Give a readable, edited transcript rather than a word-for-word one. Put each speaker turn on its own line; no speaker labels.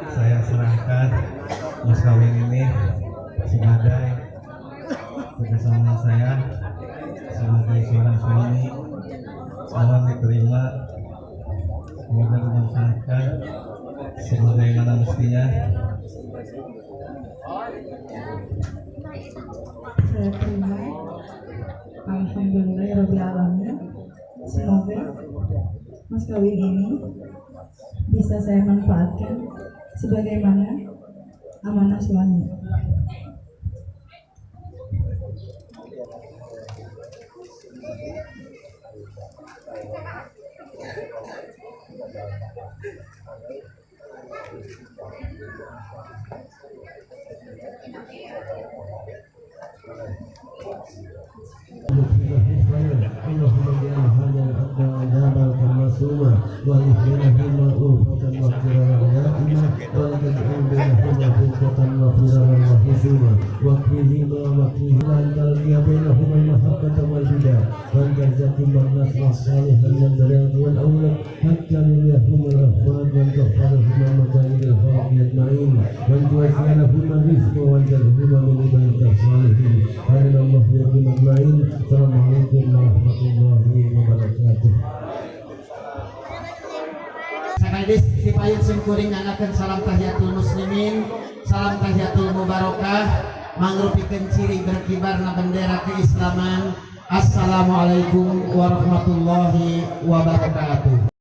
Saya serahkan mas kawin ini sebagai kerjasama saya sebagai seorang suami. Mohon diterima, semoga dimanfaatkan sebagaimana mestinya.
Saya terima. Alhamdulillahirabbil alamin. Semoga mas kawin ini bisa saya manfaatkan sebagaimana amanah suami.
اللهم اجعل هذا الأبد إجابة مسؤولة ولبينهما ألفة مغفرة دائمة ولا تجعل بينهما فرقة مغفرة وحسوما واكفهما واكفهما أن تلقي بينهما المحبة والبدع وأن ترزقهما النصر صالحا للبنات والأولاد حتى يريهما الأفراد وأن تغفرهما مكائد الخلق أجمعين وأن توسع لهما الرزق وأن تجعلهما من عبادك الصالحين. هذا الله يرحم أجمعين. السلام عليكم ورحمة الله wabarakatuh.
Sakadis si payung singkuring nganggakeun salam tahiyatul muslimin, salam tahiyatul mubarakah, mangrupikeun ciri berkibarna bendera keislaman. Assalamualaikum warahmatullahi wabarakatuh.